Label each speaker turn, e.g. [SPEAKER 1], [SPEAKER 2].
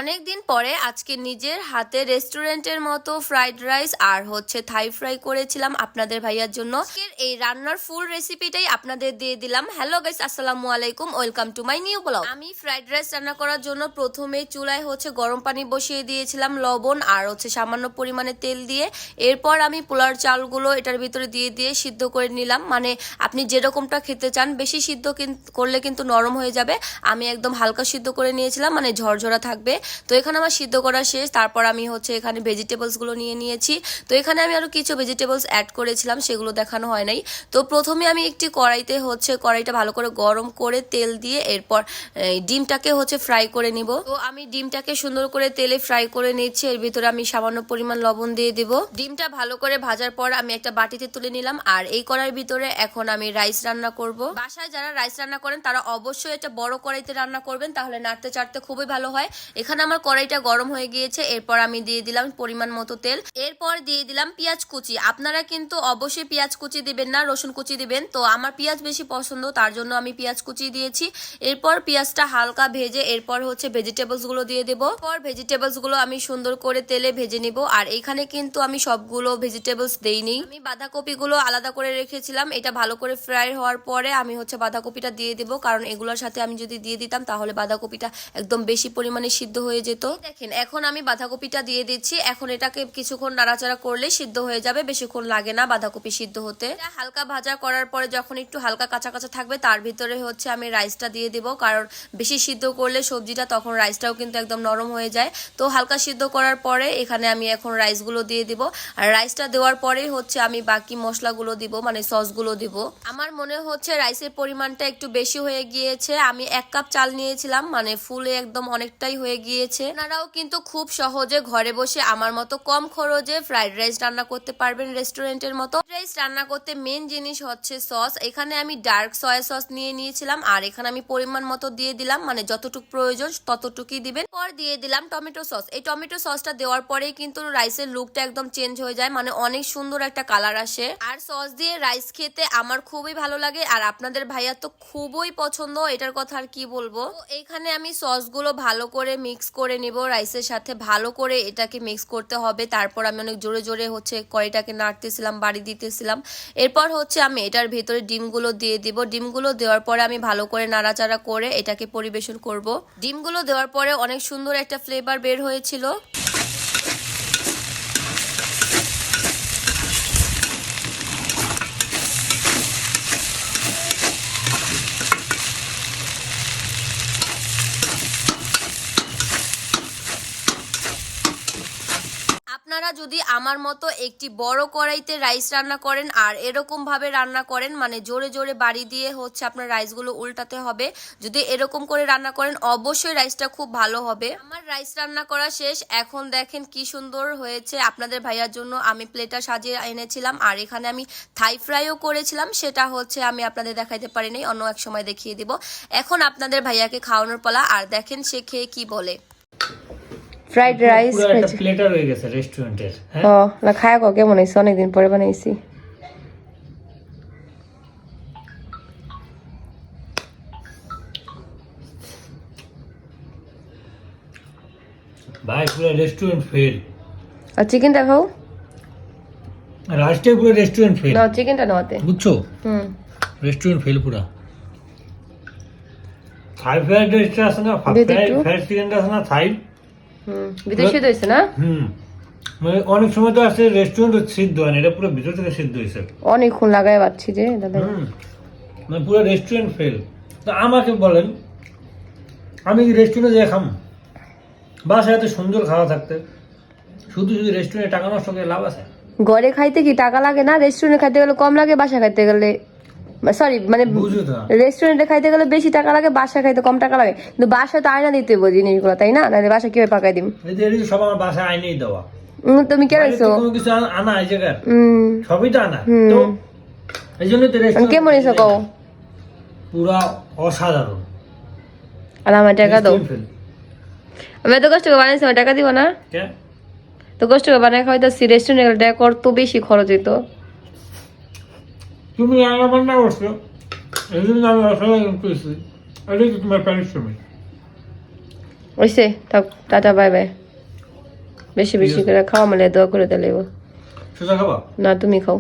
[SPEAKER 1] অনেকদিন পরে আজকে নিজের হাতে রেস্টুরেন্টের মতো ফ্রাইড রাইস আর থাই ফ্রাই করেছিলাম আপনাদের ভাইয়ার জন্য। আজকের এই রান্নার ফুল রেসিপিটাই আপনাদের দিয়ে দিলাম। হ্যালো গাইস, আসসালামু আলাইকুম, welcome to my new blog. আমি ফ্রাইড রাইস রান্না করার জন্য প্রথমে চুলায় গরম পানি বসিয়ে দিয়েছিলাম, লবণ আর সামান্য পরিমাণে তেল দিয়ে। এরপর আমি পোলার চালগুলো এটার ভিতরে দিয়ে সিদ্ধ করে নিলাম। মানে আপনি যেরকমটা খেতে চান, বেশি সিদ্ধ করলে কিন্তু নরম হয়ে যাবে। আমি একদম হালকা সিদ্ধ করে নিয়েছিলাম, মানে ঝরঝরা থাকবে। তো এখানে আমার সিদ্ধ করা শেষ। তারপর আমি এখানে ভেজিটেবলস গুলো নিয়ে নিয়েছি। তো এখানে আমি আরো কিছু ভেজিটেবলস অ্যাড করেছিলাম, সেগুলো দেখানো হয় নাই। তো প্রথমে আমি একটি কড়াইতে কড়াইটা ভালো করে গরম করে তেল দিয়ে এরপর ডিমটাকে ফ্রাই করে নিব। তো আমি ডিমটাকে সুন্দর করে তেলে ফ্রাই করে নিচ্ছি। এর ভিতরে আমি সামান্য পরিমাণ লবণ দিয়ে দিব। ডিমটা ভালো করে ভাজার পর আমি একটা বাটিতে তুলে নিলাম। আর এই কড়াইয়ের ভিতরে এখন আমি রাইস রান্না করব। বাসায় যারা রাইস রান্না করেন তারা অবশ্যই এটা বড় কড়াইতে রান্না করবেন, তাহলে নাড়তে চাড়তে খুবই ভালো হয়। এখানে আমার কড়াইটা গরম হয়ে গিয়েছে। এরপর আমি দিয়ে দিলাম পরিমাণ মতো তেল। এরপর দিয়ে দিলাম পেঁয়াজ কুচি। আপনারা কিন্তু অবশ্যই পেঁয়াজ কুচি দিবেন না, রসুন কুচি দিবেন। তো আমার পেঁয়াজ বেশি পছন্দ, তার জন্য আমি পেঁয়াজ কুচি দিয়েছি। এরপর পেঁয়াজটা হালকা ভেজে এরপর ভেজিটেবলস গুলো দিয়ে দেবো। এরপর ভেজিটেবলস গুলো আমি সুন্দর করে তেলে ভেজে নিব। আর এখানে কিন্তু আমি সবগুলো ভেজিটেবলস দেইনি, আমি বাঁধাকপি গুলো আলাদা করে রেখেছিলাম। এটা ভালো করে ফ্রাই হওয়ার পরে আমি বাঁধাকপিটা দিয়ে দেবো, কারণ এগুলোর সাথে আমি যদি দিয়ে দিতাম তাহলে বাঁধাকপিটা একদম বেশি পরিমাণে সিদ্ধ হয়ে যেত। দেখেন এখন আমি বাঁধাকপিটা দিয়ে দিচ্ছি। এখন এটাকে কিছুক্ষণ নাড়াচাড়া করলে সিদ্ধ হয়ে যাবে, বেশিক্ষণ লাগে না বাঁধাকপি সিদ্ধ হতে। হালকা ভাজা করার পরে যখন একটু হালকা কাঁচা কাঁচা থাকবে তার ভিতরে আমি রাইসটা দিয়ে দিব, কারণ বেশি সিদ্ধ করলে সবজিটা তখন রাইসটাও কিন্তু একদম নরম হয়ে যায়। তো হালকা সিদ্ধ করার পরে এখানে আমি এখন রাইসগুলো দিয়ে দিব। আর রাইসটা দেওয়ার পরেই আমি বাকি মশলাগুলো দিব, মানে সসগুলো দিব। আমার মনে হচ্ছে রাইসের পরিমাণটা একটু বেশি হয়ে গিয়েছে। আমি 1 কাপ চাল নিয়েছিলাম, মানে ফুলে একদম অনেকটাই হয়ে গিয়েছে। আপনারাও কিন্তু খুব সহজে ঘরে বসে আমার মতো কম খরচে ফ্রাইড রাইস রান্না করতে পারবেন রেস্টুরেন্টের মতো। রাইস রান্না করতে মেন জিনিস সস। এখানে আমি ডার্ক সয়া সস নিয়ে নিয়েছিলাম। আর এখানে আমি পরিমাণ মতো দিয়ে দিলাম, মানে যতটুকু প্রয়োজন ততটুকুই দিবেন। পর দিয়ে দিলাম টমেটো সস। এই টমেটো সসটা দেওয়ার পরেই কিন্তু রাইসের লুকটা একদম চেঞ্জ হয়ে যায়, মানে অনেক সুন্দর একটা কালার আসে। আর সস দিয়ে রাইস খেতে আমার খুবই ভালো লাগে, আর আপনাদের ভাইয়া তো খুবই পছন্দ, এটার কথা আর কি বলবো। এখানে আমি সসগুলো ভালো করে মিক্স করে নিব রাইসের সাথে। ভালো করে এটাকে মিক্স করতে হবে। তারপর আমি অনেক জোরে জোরে কড়াইটাকে নাড়তেছিলাম, বাড়ি দিতেছিলাম। এরপর আমি এটার ভেতরে ডিমগুলো দিয়ে দিব। ডিমগুলো দেওয়ার পরে আমি ভালো করে নাড়াচাড়া করে এটাকে পরিবেশন করব। ডিমগুলো দেওয়ার পরে অনেক সুন্দর একটা ফ্লেভার বের হয়েছিল। আপনারা যদি আমার মতো একটি বড় কড়াইতে রাইস রান্না করেন আর এরকম ভাবে রান্না করেন, মানে জোরে জোরে বাড়ি দিয়ে আপনার রাইসগুলো উল্টাতে হবে। যদি এরকম করে রান্না করেন অবশ্যই রাইসটা খুব ভালো হবে। আমার রাইস রান্না করা শেষ। এখন দেখেন কি সুন্দর হয়েছে। আপনাদের ভাইয়ার জন্য আমি প্লেটটা সাজিয়ে এনেছিলাম। আর এখানে আমি থাই ফ্রাইও করেছিলাম, সেটা আমি আপনাদের দেখাইতে পারিনি, অন্য এক সময় দেখিয়ে দিব। এখন আপনাদের ভাইয়াকে খাওয়ানোর পালা। আর দেখেন সে খেয়ে কি বলে।
[SPEAKER 2] ফ্রাইড রাইস
[SPEAKER 3] পুরো একটা প্লেটার হয়ে গেছে রেস্টুরেন্টের। হ্যাঁ
[SPEAKER 2] ও না, খায়া কো কেমন হইছে? অনেকদিন পরে বানাইছি।
[SPEAKER 3] ভাই পুরো রেস্টুরেন্ট ফেল।
[SPEAKER 2] আর চিকেনটা খাও
[SPEAKER 3] রাইসটাই পুরো রেস্টুরেন্ট ফেল।
[SPEAKER 2] না, চিকেনটা নাওতে
[SPEAKER 3] বুঝছো? রেস্টুরেন্ট ফেল পুরো। থাই ফ্রাইড রাইসটা আছে না, ফ্রাইড চিকেনটা আছে না, থাই
[SPEAKER 2] বিদেশি তো হইছে না।
[SPEAKER 3] মানে অনেক সময় তো আছে রেস্টুরেন্ট সিদ্ধ হয় না, এটা পুরো ভিতর থেকে সিদ্ধ হয়েছে।
[SPEAKER 2] অনেকক্ষণ লাগাই পাচ্ছি যে দাদা।
[SPEAKER 3] মানে পুরো রেস্টুরেন্ট ফেল। তো আমাকে বলেন, আমি কি রেস্টুরেন্টে যাই খাম? বাসায় এত সুন্দর খাওয়া থাকতে শুধু যদি রেস্টুরেন্টে টাকা নষ্ট করে লাভ আছে?
[SPEAKER 2] ঘরে খাইতে কি টাকা লাগে না? রেস্টুরেন্টে খাইতে গেলে কম লাগে, বাসা খাইতে গেলে সরি মানে রেস্টুরেন্টে খাইতে গেলে বেশি টাকা লাগে, বাসায় খাইতে কম টাকা লাগে। কিন্তু বাসায় তো আয়না দিতে হবে জিনিসগুলো, তাই না? নাহলে বাসা কিভাবে পাকাই দিম?
[SPEAKER 3] সব আমার বাসায় আইনেই দেওয়া।
[SPEAKER 2] তুমি কে রাখছো?
[SPEAKER 3] কোনো কিছু আনা এই জায়গায় সবই তো আনা। তো এই জন্য তো রেস্টুরেন্ট
[SPEAKER 2] কেমন হয়েছে কও?
[SPEAKER 3] পুরা অসাধারণ।
[SPEAKER 2] আর আমার টাকা দাও। আমি এত কষ্ট করে বানাইছি, আমার টাকা দিব না? তো কষ্ট করে বানাই খাওয়াইতেছি, রেস্টুরেন্টে গেলে টাকা কত বেশি খরচ হইতো।
[SPEAKER 3] তুমি রান্না বান্না করছো, এই জন্য আমি অসাধারণ করেছি। এটাই তো তোমার পারিশ্রমিক।
[SPEAKER 2] ওইসে থাক, টাটা বাই বাই। বেশি বেশি করে খাওয়া মানে দোয়া করে দিলে
[SPEAKER 3] সোজা খাবা
[SPEAKER 2] না, তুমি খাও।